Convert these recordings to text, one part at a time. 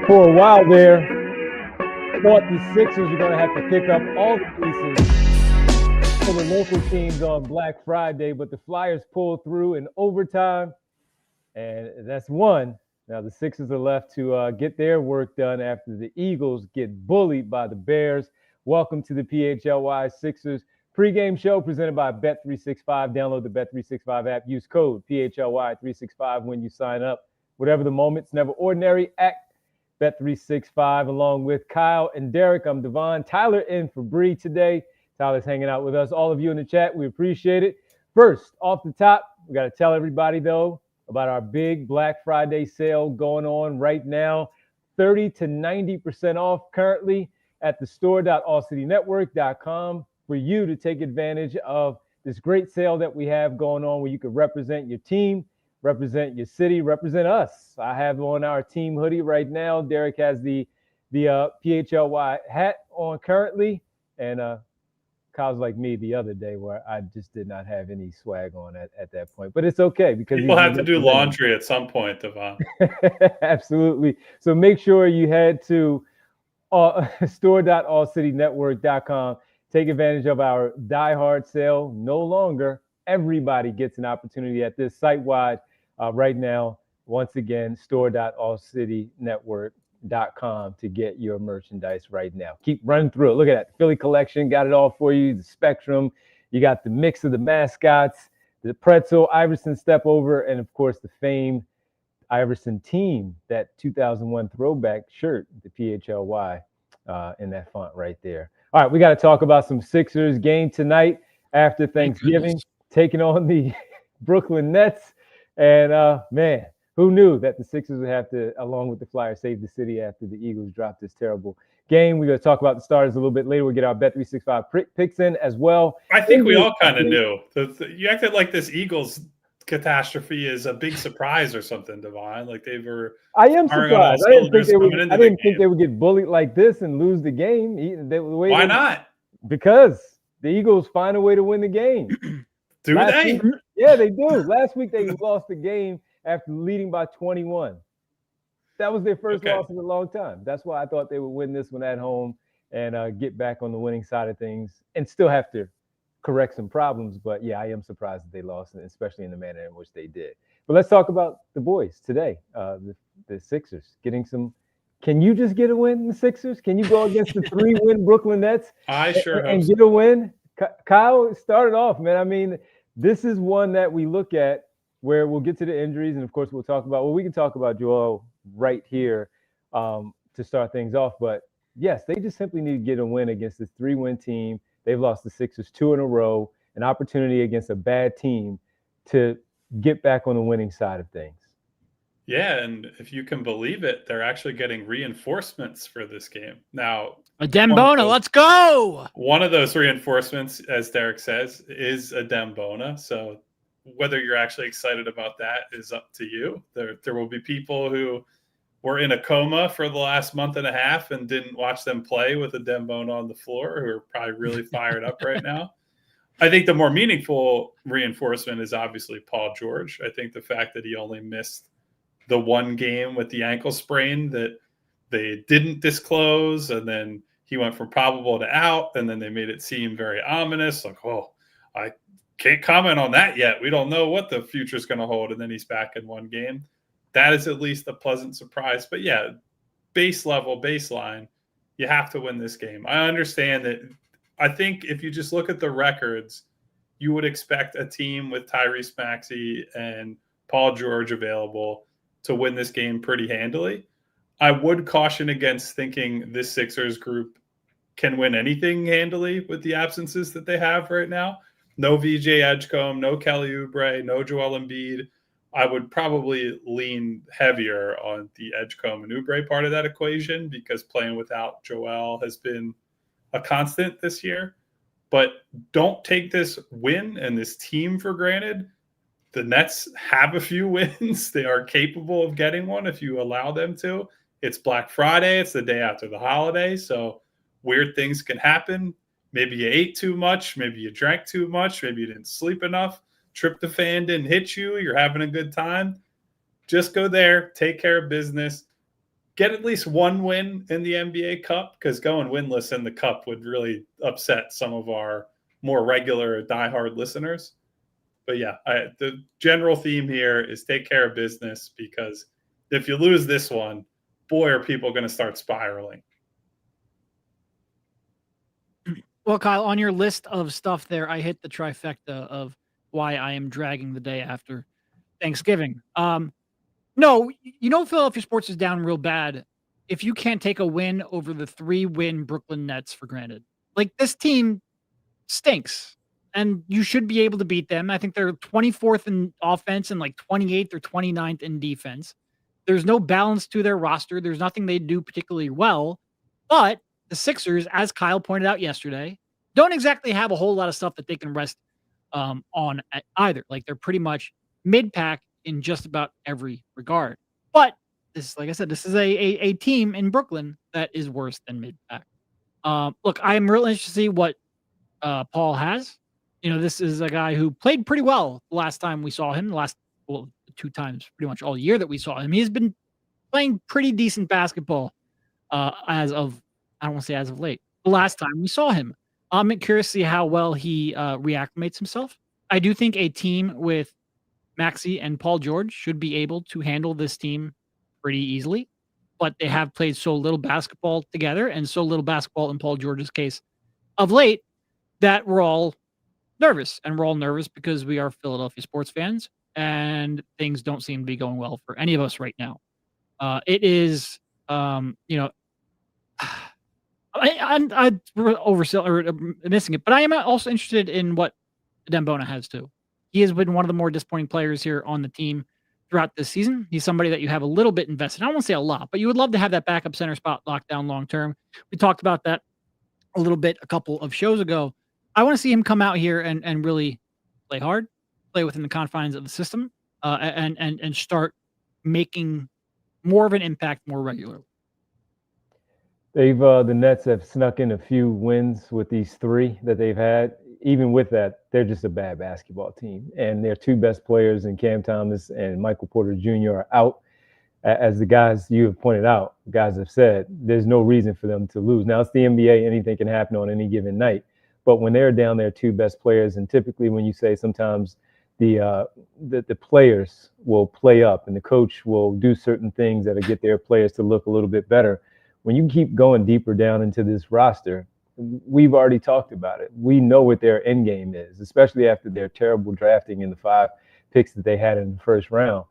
For a while there, thought the Sixers were going to have to pick up all the pieces for the local teams on Black Friday, but the Flyers pulled through in overtime, and that's one. Now the Sixers are left to get their work done after the Eagles get bullied by the Bears. Welcome to the PHLY Sixers pregame show presented by Bet365. Download the Bet365 app. Use code PHLY365 when you sign up. Whatever the moment's never ordinary. Act Bet365 along with Kyle and Derek. I'm Devon. Tyler in for Bree today. Tyler's hanging out with us. All of you in the chat, we appreciate it. First, off the top, we got to tell everybody, though, about our big Black Friday sale going on right now. 30 to 90% off currently at the store.allcitynetwork.com for you to take advantage of this great sale that we have going on where you can represent your team, represent your city, represent us. I have on our team hoodie right now. Derek has the PHLY hat on currently, and Kyle's like me the other day where I just did not have any swag on at that point. But it's okay because people have to do laundry at some point, Devon. Absolutely. So make sure you head to store.allcitynetwork.com. Take advantage of our Diehards sale. No longer everybody gets an opportunity at this site-wide right now. Once again, store.allcitynetwork.com to get your merchandise right now. Keep running through it. Look at that. The Philly collection got it all for you. The Spectrum. You got the mix of the mascots, the pretzel, Iverson step over, and of course the famed Iverson team, that 2001 throwback shirt, the PHLY in that font right there. All right, we got to talk about some Sixers game tonight after Thanksgiving, taking on the Brooklyn Nets. And man, who knew that the Sixers would have to, along with the Flyers, save the city after the Eagles dropped this terrible game. We're going to talk about the starters a little bit later. We'll get our Bet365 picks in as well. I think we all kind of knew. You acted like this Eagles catastrophe is a big surprise or something, Devon. Like they were. I am surprised. I didn't think they would get bullied like this and lose the game. Why not? Because the Eagles find a way to win the game. Do they? Yeah, they do. Last week they lost the game after leading by 21. That was their first loss in a long time. That's why I thought they would win this one at home and get back on the winning side of things and still have to correct some problems. But yeah, I am surprised that they lost, especially in the manner in which they did. But let's talk about the boys today. The Sixers getting some. Can you just get a win in the Sixers? Can you go against the 3-win Brooklyn Nets and get a win? Kyle started off, man. I mean, this is one that we look at where we'll get to the injuries, and of course we can talk about Joel right here to start things off. But yes, they just simply need to get a win against this 3-win team. They've lost the Sixers 2 in a row, an opportunity against a bad team to get back on the winning side of things. Yeah, and if you can believe it, they're actually getting reinforcements for this game. Now, a Dembona, let's go! One of those reinforcements, as Derek says, is a Dembona. So whether you're actually excited about that is up to you. There will be people who were in a coma for the last month and a half and didn't watch them play with a Dembona on the floor who are probably really fired up right now. I think the more meaningful reinforcement is obviously Paul George. I think the fact that he only missed the one game with the ankle sprain that they didn't disclose, and then he went from probable to out, and then they made it seem very ominous, like, oh, I can't comment on that yet. We don't know what the future is going to hold, and then he's back in one game. That is at least a pleasant surprise. But yeah, baseline, you have to win this game. I understand that. I think if you just look at the records, you would expect a team with Tyrese Maxey and Paul George available to win this game pretty handily. I would caution against thinking this Sixers group can win anything handily with the absences that they have right now. No VJ Edgecombe, no Kelly Oubre, no Joel Embiid. I would probably lean heavier on the Edgecombe and Oubre part of that equation because playing without Joel has been a constant this year. But don't take this win and this team for granted. The Nets have a few wins. They are capable of getting one if you allow them to. It's Black Friday. It's the day after the holiday. So weird things can happen. Maybe you ate too much. Maybe you drank too much. Maybe you didn't sleep enough. Tryptophan didn't hit you. You're having a good time. Just go there. Take care of business. get at least one win in the NBA Cup, because going winless in the Cup would really upset some of our more regular diehard listeners. But yeah, the general theme here is take care of business, because if you lose this one, boy, are people going to start spiraling. Well, Kyle, on your list of stuff there, I hit the trifecta of why I am dragging the day after Thanksgiving. No, Philadelphia sports is down real bad if you can't take a win over the 3-win Brooklyn Nets for granted. Like, this team stinks, and you should be able to beat them. I think they're 24th in offense and like 28th or 29th in defense. There's no balance to their roster. There's nothing they do particularly well. But the Sixers, as Kyle pointed out yesterday, don't exactly have a whole lot of stuff that they can rest on either. Like, they're pretty much mid-pack in just about every regard. But this, like I said, this is a team in Brooklyn that is worse than mid-pack. Look, I'm really interested to see what Paul has. This is a guy who played pretty well the last time we saw him, the 2 times pretty much all year that we saw him. He's been playing pretty decent basketball as of, I don't want to say as of late, the last time we saw him. I'm curious to see how well he reacclimates himself. I do think a team with Maxey and Paul George should be able to handle this team pretty easily, but they have played so little basketball together, and so little basketball in Paul George's case of late, that we're all nervous. And we're all nervous because we are Philadelphia sports fans, and things don't seem to be going well for any of us right now. It is, I'm oversell or missing it, but I am also interested in what Dembona has too. He has been one of the more disappointing players here on the team throughout this season. He's somebody that you have a little bit invested. I don't want to say a lot, but you would love to have that backup center spot locked down long term. We talked about that a little bit a couple of shows ago. I want to see him come out here and really play hard, play within the confines of the system, and start making more of an impact more regularly. The Nets have snuck in a few wins with these 3 that they've had. Even with that, they're just a bad basketball team. And their 2 best players in Cam Thomas and Michael Porter Jr. are out. As the guys you have pointed out, guys have said, there's no reason for them to lose. Now, it's the NBA. Anything can happen on any given night. But when they're down their 2 best players, and typically when you say sometimes the players will play up and the coach will do certain things that'll get their players to look a little bit better. When you keep going deeper down into this roster, we've already talked about it. We know what their end game is, especially after their terrible drafting in the 5 picks that they had in the first round.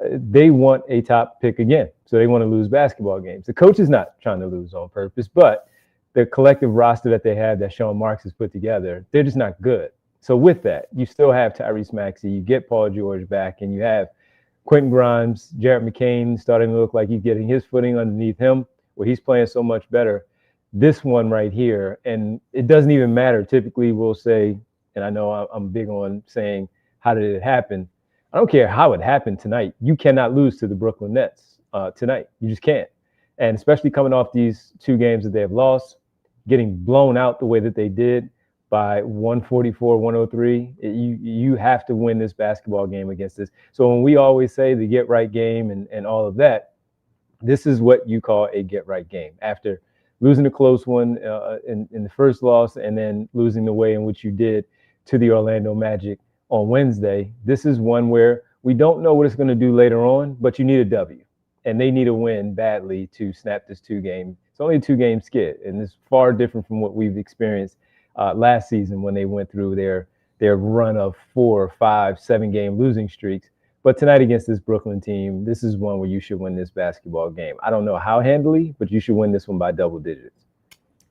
They want a top pick again. So they want to lose basketball games. The coach is not trying to lose on purpose, but the collective roster that they have that Sean Marks has put together, they're just not good. So with that, you still have Tyrese Maxey, you get Paul George back, and you have Quentin Grimes, Jarrett McCain starting to look like he's getting his footing underneath him, where he's playing so much better. This one right here, and it doesn't even matter. Typically we'll say, and I know I'm big on saying, how did it happen? I don't care how it happened tonight. You cannot lose to the Brooklyn Nets tonight. You just can't. And especially coming off these 2 games that they have lost, getting blown out the way that they did by 144-103, you have to win this basketball game against this. So when we always say the get right game and all of that, this is what you call a get right game. After losing a close one in the first loss and then losing the way in which you did to the Orlando Magic on Wednesday, this is one where we don't know what it's going to do later on, but you need a W. And they need a win badly to snap this 2-game. It's only a 2-game skid, and it's far different from what we've experienced last season when they went through their run of 4, 5, 7-game losing streaks. But tonight against this Brooklyn team, this is one where you should win this basketball game. I don't know how handily, but you should win this one by double digits.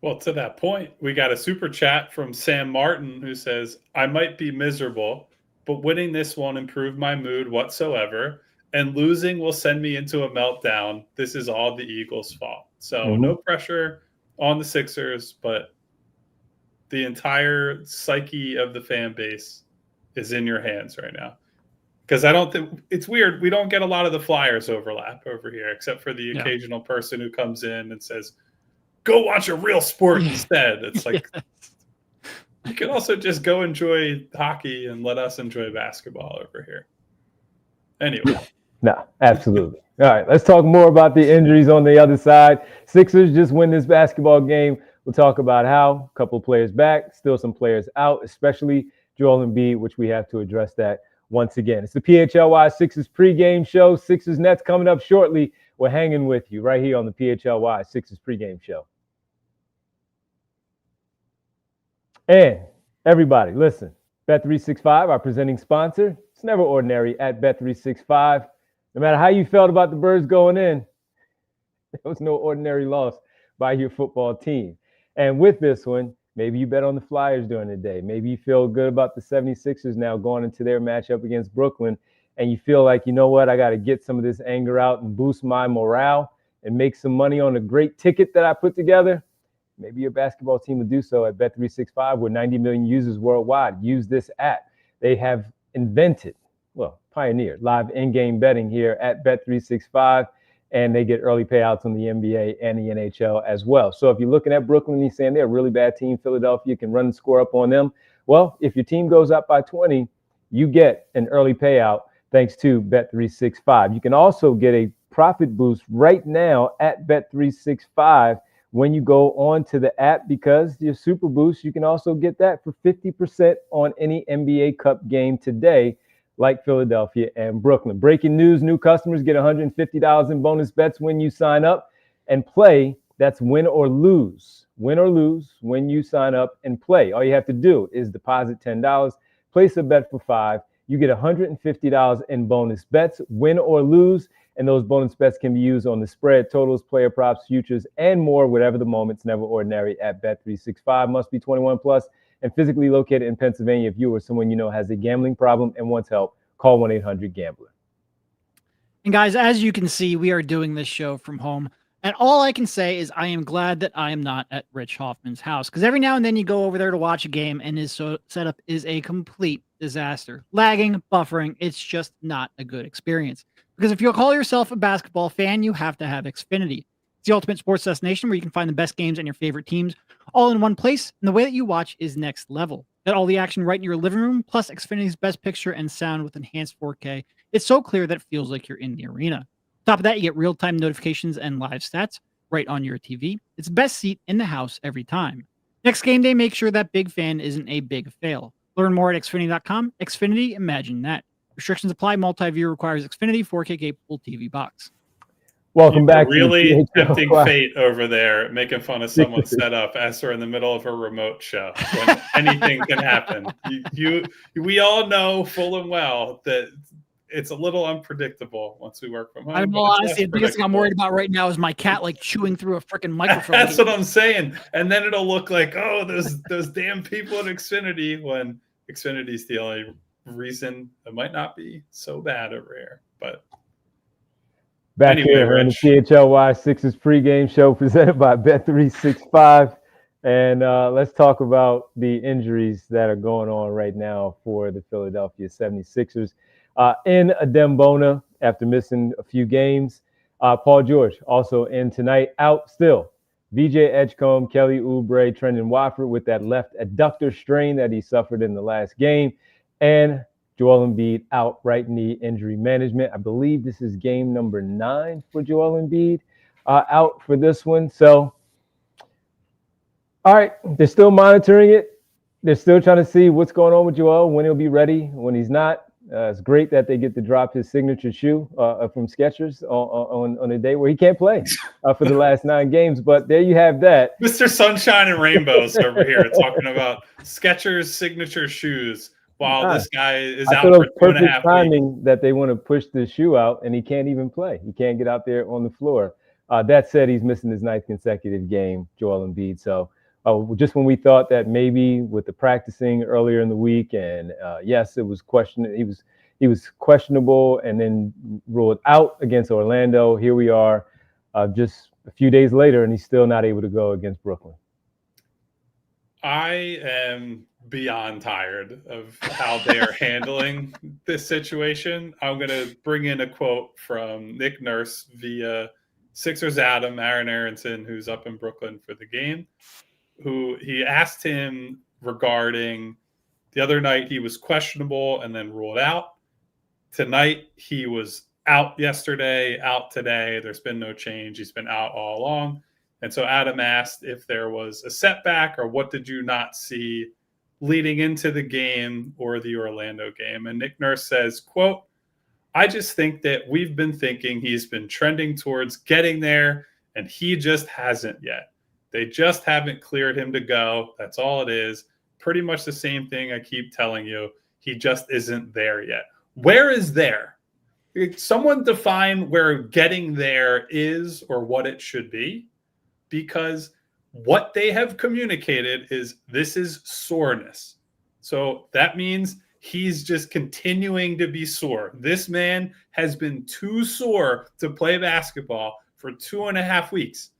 Well, to that point, we got a super chat from Sam Martin who says, I might be miserable, but winning this won't improve my mood whatsoever. And losing will send me into a meltdown. This is all the Eagles' fault. So no pressure on the Sixers, but the entire psyche of the fan base is in your hands right now. Because I don't think it's weird. We don't get a lot of the Flyers overlap over here, except for the occasional person who comes in and says, go watch a real sport instead. It's like, you can also just go enjoy hockey and let us enjoy basketball over here. Anyway. No, absolutely. All right, let's talk more about the injuries on the other side. Sixers just win this basketball game. We'll talk about how a couple of players back, still some players out, especially Joel Embiid, which we have to address that once again. It's the PHLY Sixers pregame show. Sixers Nets coming up shortly. We're hanging with you right here on the PHLY Sixers pregame show. And everybody, listen, Bet365, our presenting sponsor, it's never ordinary at Bet365. No matter how you felt about the Birds going in, there was no ordinary loss by your football team. And with this one, maybe you bet on the Flyers during the day. Maybe you feel good about the 76ers now going into their matchup against Brooklyn, and you feel like, you know what, I got to get some of this anger out and boost my morale and make some money on a great ticket that I put together. Maybe your basketball team will do so at Bet365, where 90 million users worldwide use this app. They have pioneered live in-game betting here at Bet365, and they get early payouts on the NBA and the NHL as well. So if you're looking at Brooklyn and you're saying they're a really bad team, Philadelphia can run the score up on them. Well, if your team goes up by 20, you get an early payout thanks to Bet365. You can also get a profit boost right now at Bet365 when you go on to the app, because your Super Boost, you can also get that for 50% on any NBA Cup game today, like Philadelphia and Brooklyn. Breaking news, new customers get $150 in bonus bets when you sign up and play. That's win or lose. Win or lose when you sign up and play. All you have to do is deposit $10, place a bet for $5. You get $150 in bonus bets, win or lose. And those bonus bets can be used on the spread, totals, player props, futures, and more, whatever the moment's never ordinary at Bet365. Must be 21 plus and physically located in Pennsylvania. If you or someone you know has a gambling problem and wants help, call 1-800-GAMBLER. And guys, as you can see, we are doing this show from home. And all I can say is I am glad that I am not at Rich Hoffman's house, because every now and then you go over there to watch a game and his setup is a complete disaster. Lagging, buffering, it's just not a good experience. Because if you call yourself a basketball fan, you have to have Xfinity. It's the ultimate sports destination where you can find the best games and your favorite teams all in one place. And the way that you watch is next level. Get all the action right in your living room, plus Xfinity's best picture and sound with enhanced 4K. It's so clear that it feels like you're in the arena. On top of that, you get real-time notifications and live stats right on your TV. It's the best seat in the house every time. Next game day, make sure that big fan isn't a big fail. Learn more at Xfinity.com. Xfinity, imagine that. Restrictions apply. Multi-view requires Xfinity 4K capable TV box. Welcome back. Really tempting fate over there, making fun of someone's setup as we're in the middle of a remote show when anything can happen. We all know full and well that it's a little unpredictable once we work from home. I'm honestly, the biggest thing I'm worried about right now is my cat like chewing through a freaking microphone. That's what I'm saying. And then it'll look like, oh, those damn people at Xfinity, when Xfinity's the only reason it might not be so bad over here. But back anyway, here on the PHLY Sixers pregame show presented by Bet365. And let's talk about the injuries that are going on right now for the Philadelphia 76ers. In Adembona, after missing a few games. Paul George also in tonight, out still. VJ Edgecombe, Kelly Oubre, Trendon Watford with that left adductor strain that he suffered in the last game. And Joel Embiid out, right knee injury management. I believe this is game number 9 for Joel Embiid, out for this one. So, all right, they're still monitoring it. They're still trying to see what's going on with Joel, when he'll be ready, when he's not. It's great that they get to drop his signature shoe from Skechers on a day where he can't play for the last 9 games. But there you have that. Mr. Sunshine and Rainbows over here talking about Skechers signature shoes while this guy is out for 2.5 timing weeks. That they want to push the shoe out and he can't even play. He can't get out there on the floor. That said, he's missing his 9th consecutive game, Joel Embiid. So just when we thought that maybe with the practicing earlier in the week, and yes, it was he was questionable and then ruled out against Orlando. Here we are just a few days later, and he's still not able to go against Brooklyn. I am beyond tired of how they are handling this situation. I'm going to bring in a quote from Nick Nurse via Sixers Aaron Aronson, who's up in Brooklyn for the game, who he asked him regarding the other night he was questionable and then ruled out. Tonight he was out yesterday, out today. There's been no change. He's been out all along. And so Adam asked if there was a setback or what did you not see leading into the game or the Orlando game. And Nick Nurse says, quote, I just think that we've been thinking he's been trending towards getting there and he just hasn't yet. They just haven't cleared him to go. That's all it is. Pretty much the same thing I keep telling you. He just isn't there yet. Where is there? Someone define where getting there is or what it should be, because what they have communicated is this is soreness. So that means he's just continuing to be sore. This man has been too sore to play basketball for 2.5 weeks.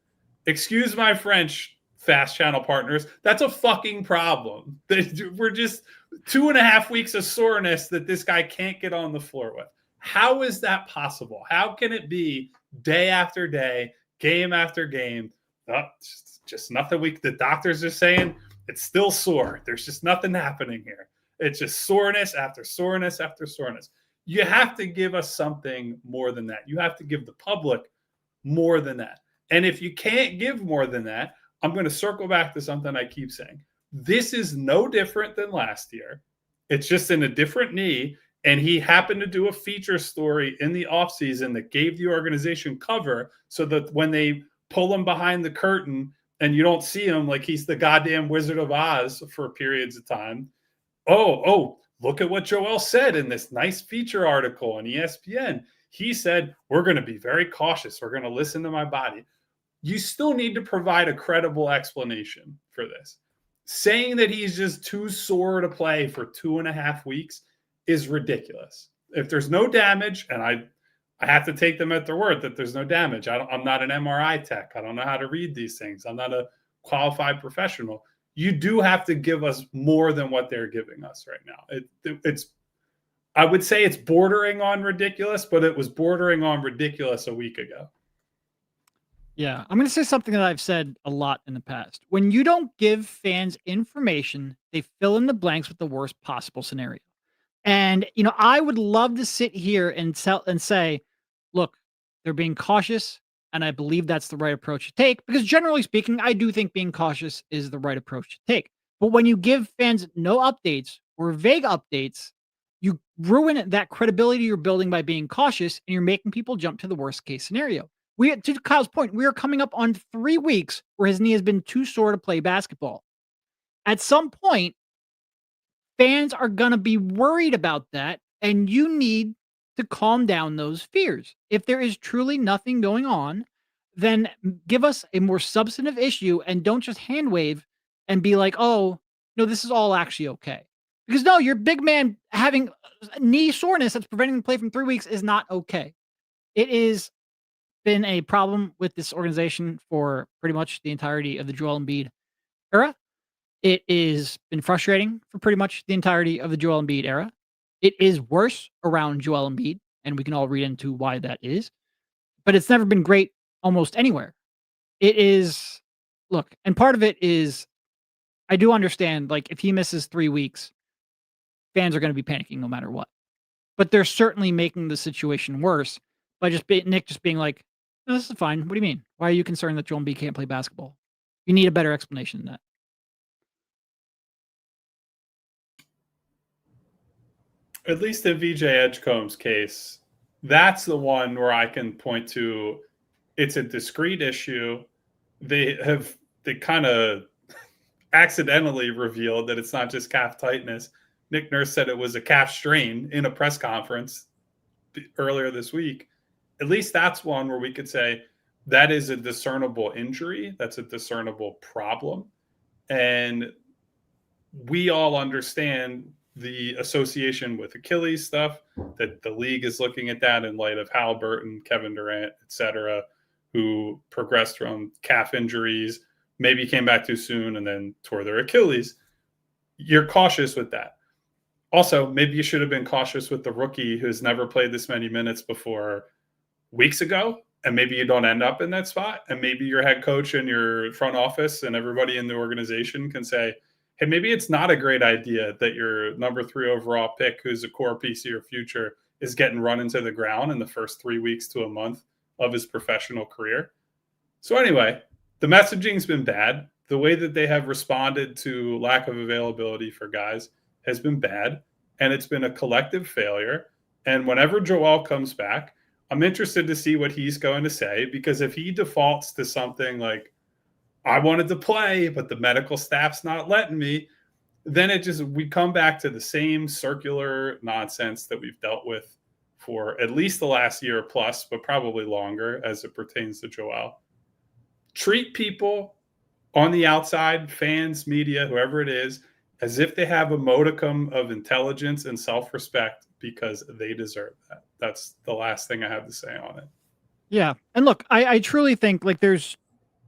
Excuse my French, Fast Channel partners. That's a fucking problem. We're just 2.5 weeks of soreness that this guy can't get on the floor with. How is that possible? How can it be day after day, game after game? Just nothing. The doctors are saying it's still sore. There's just nothing happening here. It's just soreness after soreness after soreness. You have to give us something more than that. You have to give the public more than that. And if you can't give more than that, I'm going to circle back to something I keep saying. This is no different than last year. It's just in a different knee. And he happened to do a feature story in the offseason that gave the organization cover so that when they pull him behind the curtain and you don't see him like he's the goddamn Wizard of Oz for periods of time. Oh, look at what Joel said in this nice feature article on ESPN. He said, we're going to be very cautious. We're going to listen to my body. You still need to provide a credible explanation for this. Saying that he's just too sore to play for 2.5 weeks is ridiculous. If there's no damage, and I have to take them at their word that there's no damage. I'm not an MRI tech. I don't know how to read these things. I'm not a qualified professional. You do have to give us more than what they're giving us right now. It's I would say it's bordering on ridiculous, but it was bordering on ridiculous a week ago. Yeah, I'm going to say something that I've said a lot in the past. When you don't give fans information, they fill in the blanks with the worst possible scenario. And, I would love to sit here and say, look, they're being cautious, and I believe that's the right approach to take, because generally speaking, I do think being cautious is the right approach to take. But when you give fans no updates or vague updates, you ruin that credibility you're building by being cautious, and you're making people jump to the worst case scenario. To Kyle's point, we are coming up on 3 weeks where his knee has been too sore to play basketball. At some point, fans are going to be worried about that, and you need to calm down those fears. If there is truly nothing going on, then give us a more substantive issue and don't just hand wave and be like, oh, no, this is all actually okay. Because no, your big man having knee soreness that's preventing him to play from 3 weeks is not okay. It is been a problem with this organization for pretty much the entirety of the Joel Embiid era. It has been frustrating for pretty much the entirety of the Joel Embiid era. It is worse around Joel Embiid, and we can all read into why that is. But it's never been great almost anywhere. It is, look, and part of it is, I do understand, like, if he misses 3 weeks, fans are going to be panicking no matter what. But they're certainly making the situation worse by Nick just being like, no, this is fine. What do you mean? Why are you concerned that Joel Embiid can't play basketball? You need a better explanation than that. At least in VJ Edgecombe's case, that's the one where I can point to it's a discrete issue. They kind of accidentally revealed that it's not just calf tightness. Nick Nurse said it was a calf strain in a press conference earlier this week. At least that's one where we could say that is a discernible injury. That's a discernible problem. And we all understand the association with Achilles stuff, that the league is looking at that in light of Halliburton, Kevin Durant, et cetera, who progressed from calf injuries, maybe came back too soon and then tore their Achilles. You're cautious with that. Also, maybe you should have been cautious with the rookie who's never played this many minutes before weeks ago, and maybe you don't end up in that spot. And maybe your head coach and your front office and everybody in the organization can say, hey, maybe it's not a great idea that your number 3 overall pick, who's a core piece of your future, is getting run into the ground in the first 3 weeks to a month of his professional career. So anyway, the messaging's been bad. The way that they have responded to lack of availability for guys has been bad, and it's been a collective failure. And whenever Joel comes back, I'm interested to see what he's going to say, because if he defaults to something like, I wanted to play, but the medical staff's not letting me, then we come back to the same circular nonsense that we've dealt with for at least the last year plus, but probably longer as it pertains to Joel. Treat people on the outside, fans, media, whoever it is, as if they have a modicum of intelligence and self-respect, because they deserve that. That's the last thing I have to say on it. Yeah. And look, I truly think like there's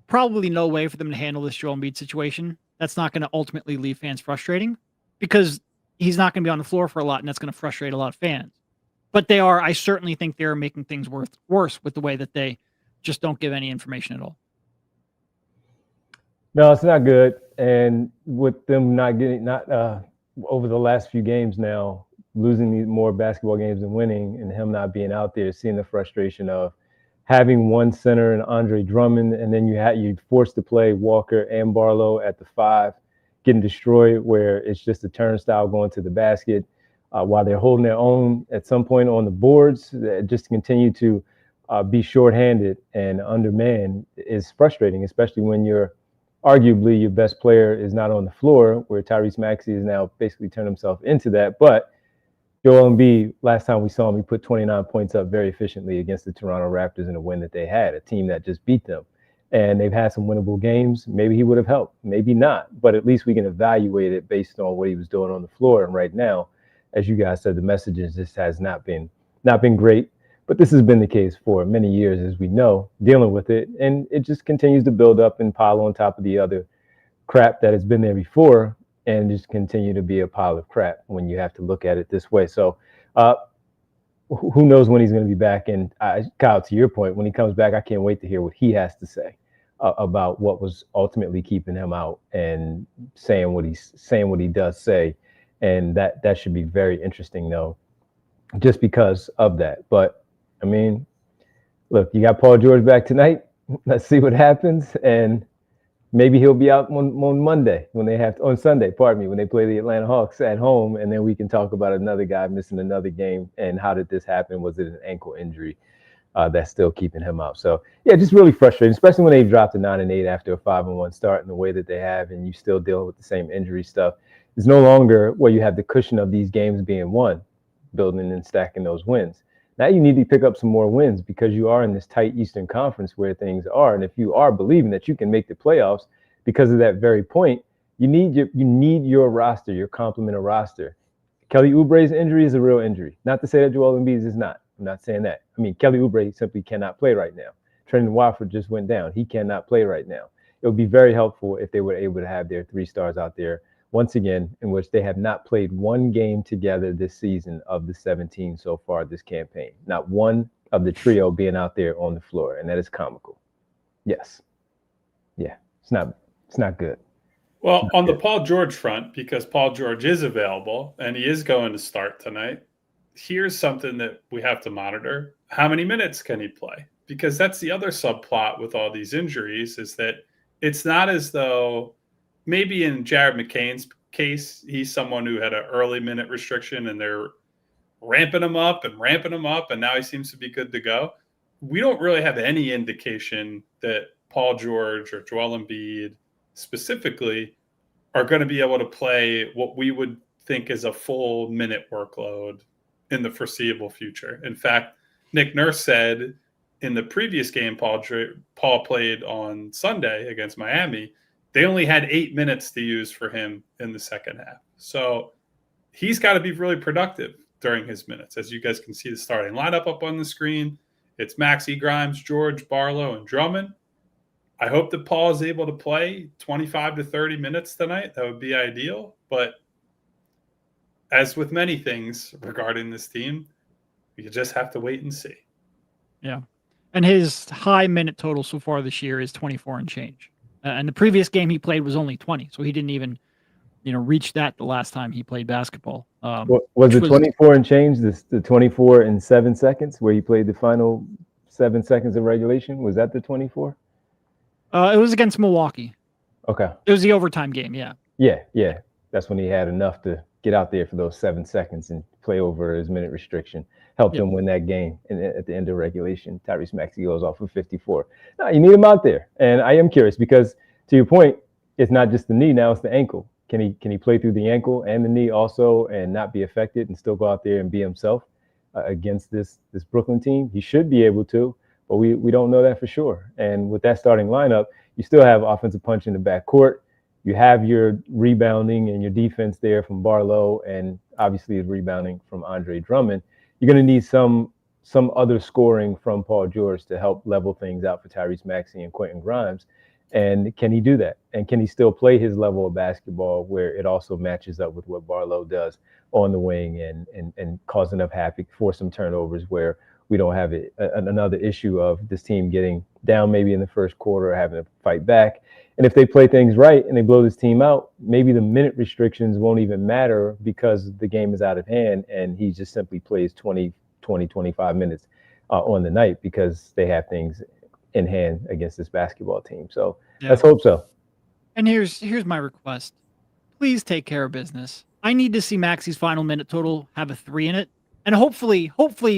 probably no way for them to handle this Joel Embiid situation that's not going to ultimately leave fans frustrating, because he's not going to be on the floor for a lot, and that's going to frustrate a lot of fans. But I certainly think they're making things worse with the way that they just don't give any information at all. No, it's not good. And with them not over the last few games now, losing these more basketball games than winning, and him not being out there, seeing the frustration of having one center and Andre Drummond, and then you're forced to play Walker and Barlow at the 5, getting destroyed, where it's just a turnstile going to the basket, while they're holding their own at some point on the boards. Just to continue to be shorthanded and undermanned is frustrating, especially when arguably your best player is not on the floor, where Tyrese Maxey has now basically turned himself into that. But Joel Embiid, last time we saw him, he put 29 points up very efficiently against the Toronto Raptors in a win that they had, a team that just beat them. And they've had some winnable games. Maybe he would have helped, maybe not. But at least we can evaluate it based on what he was doing on the floor. And right now, as you guys said, the messages just has not been great. But this has been the case for many years, as we know, dealing with it. And it just continues to build up and pile on top of the other crap that has been there before, and just continue to be a pile of crap when you have to look at it this way. So who knows when he's going to be back. And Kyle, to your point, when he comes back, I can't wait to hear what he has to say about what was ultimately keeping him out, and saying what he does say. And that should be very interesting, though, just because of that. But I mean, look, you got Paul George back tonight. Let's see what happens. And maybe he'll be out on Monday on Sunday, when they play the Atlanta Hawks at home. And then we can talk about another guy missing another game. And how did this happen? Was it an ankle injury that's still keeping him out? So yeah, just really frustrating, especially when they've dropped to 9-8 after a 5-1 start in the way that they have, and you still dealing with the same injury stuff. It's no longer where you have the cushion of these games being won, building and stacking those wins. Now you need to pick up some more wins, because you are in this tight Eastern Conference where things are. And if you are believing that you can make the playoffs because of that very point, you need your roster, your complement of roster. Kelly Oubre's injury is a real injury. Not to say that Joel Embiid is not. I'm not saying that. I mean, Kelly Oubre simply cannot play right now. Trendon Watford just went down. He cannot play right now. It would be very helpful if they were able to have their 3 stars out there once again, in which they have not played one game together this season of the 17 so far this campaign. Not one of the trio being out there on the floor, and that is comical. Yes. Yeah, it's not good. Well, on the Paul George front, because Paul George is available and he is going to start tonight, here's something that we have to monitor. How many minutes can he play? Because that's the other subplot with all these injuries, is that it's not as though maybe in Jared McCain's case, he's someone who had an early minute restriction and they're ramping him up, and now he seems to be good to go. We don't really have any indication that Paul George or Joel Embiid specifically are going to be able to play what we would think is a full minute workload in the foreseeable future. In fact, Nick Nurse said in the previous game Paul played on Sunday against Miami, they only had 8 minutes to use for him in the second half. So he's got to be really productive during his minutes. As you guys can see the starting lineup up on the screen, it's Maxey, Grimes, George, Barlow, and Drummond. I hope that Paul is able to play 25 to 30 minutes tonight. That would be ideal. But as with many things regarding this team, we just have to wait and see. Yeah. And his high minute total so far this year is 24 and change. And the previous game he played was only 20. So he didn't even, reached that the last time he played basketball. Was it 24 and change? The 24 and 7 seconds where he played the final 7 seconds of regulation? Was that the 24? It was against Milwaukee. Okay. It was the overtime game. Yeah. Yeah. That's when he had enough to get out there for those 7 seconds and play over his minute restriction. Helped him win that game at the end of regulation. Tyrese Maxey goes off for 54. No, you need him out there. And I am curious because, to your point, it's not just the knee, now it's the ankle. Can he play through the ankle and the knee also and not be affected and still go out there and be himself against this Brooklyn team? He should be able to, but we don't know that for sure. And with that starting lineup, you still have offensive punch in the backcourt. You have your rebounding and your defense there from Barlow, and obviously the rebounding from Andre Drummond. You're going to need some other scoring from Paul George to help level things out for Tyrese Maxey and Quentin Grimes. And can he do that? And can he still play his level of basketball where it also matches up with what Barlow does on the wing and cause enough havoc for some turnovers where we don't have another issue of this team getting down maybe in the first quarter or having to fight back. And if they play things right and they blow this team out, maybe the minute restrictions won't even matter because the game is out of hand and he just simply plays 25 minutes on the night because they have things in hand against this basketball team. So let's hope so. And here's my request. Please take care of business. I need to see Maxey's final minute total have a 3 in it. And hopefully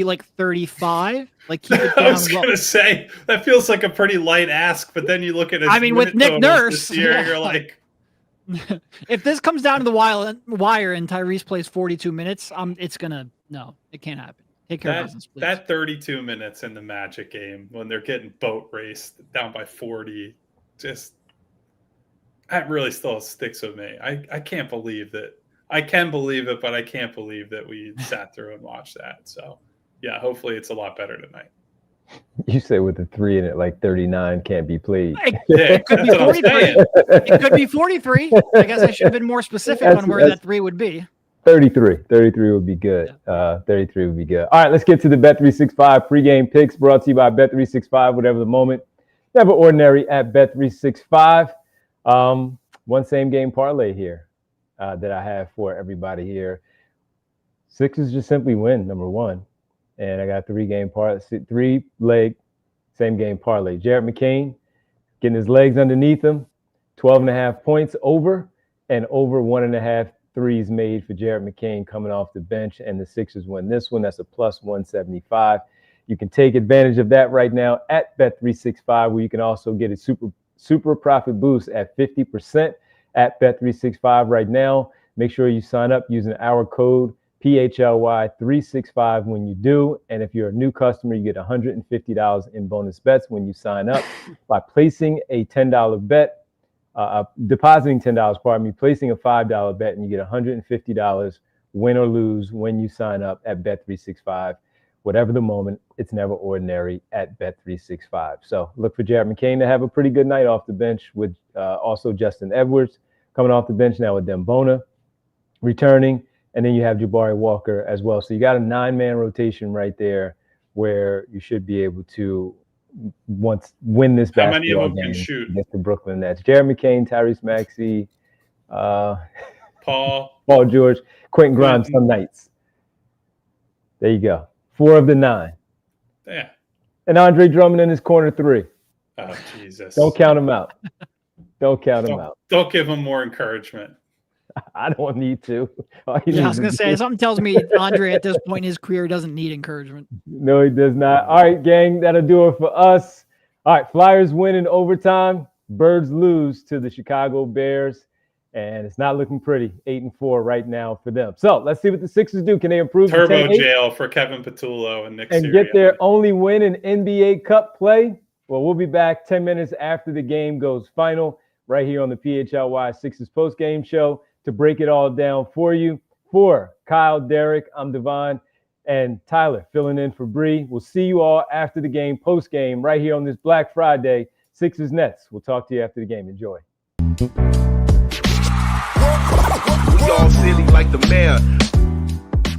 like 35. Like keep it down. I was gonna say that feels like a pretty light ask, but then you look at his with Nick Nurse this year, you're like, if this comes down to the wire and Tyrese plays 42 minutes, it can't happen. Take care of business, please. That 32 minutes in the Magic game when they're getting boat raced down by 40, just that really still sticks with me. I can't believe that. I can believe it, but I can't believe that we sat through and watched that. So, yeah, hopefully it's a lot better tonight. You say with the 3 in it, like 39 can't be played. It could be 43. It could be 43. I guess I should have been more specific on where that 3 would be. 33 would be good. 33 would be good. All right, let's get to the Bet365 pregame picks brought to you by Bet365. Whatever the moment, never ordinary at Bet365. One same game parlay here that I have for everybody here. Sixers just simply win, number one. And I got 3-leg same game parlay. Jared McCain getting his legs underneath him, 12.5 points over, and over 1.5 threes made for Jared McCain coming off the bench, and the Sixers win this one. That's a plus 175. You can take advantage of that right now at Bet365, where you can also get a super profit boost at 50% at Bet365 right now. Make sure you sign up using our code PHLY365 when you do. And if you're a new customer, you get $150 in bonus bets when you sign up by placing a $10 bet, depositing $10, placing a $5 bet, and you get $150 win or lose when you sign up at Bet365. Whatever the moment, it's never ordinary at Bet365. So look for Jared McCain to have a pretty good night off the bench with also Justin Edwards coming off the bench now with Dembona returning. And then you have Jabari Walker as well. So you got a 9-man rotation right there where you should be able to win this basketball game against the Brooklyn Nets. Jared McCain, Tyrese Maxey, Paul George, Quentin Grimes some nights. There you go. 4 of the 9. Yeah. And Andre Drummond in his corner 3. Oh, Jesus. Don't count him out. Don't Don't give him more encouragement. I don't need to. I was going to say, something tells me Andre at this point in his career doesn't need encouragement. No, he does not. All right, gang, that'll do it for us. All right, Flyers win in overtime. Birds lose to the Chicago Bears, and it's not looking pretty. 8-4 right now for them. So let's see what the Sixers do. Can they improve? Turbo jail for Kevin Patullo and Nick and get their only win in NBA Cup play? Well, we'll be back 10 minutes after the game goes final right here on the PHLY Sixers postgame show to break it all down for you. For Kyle, Derek, I'm Devon, and Tyler filling in for Bree. We'll see you all after the game, post-game, right here on this Black Friday, Sixers Nets. We'll talk to you after the game. Enjoy. We all silly like the mayor.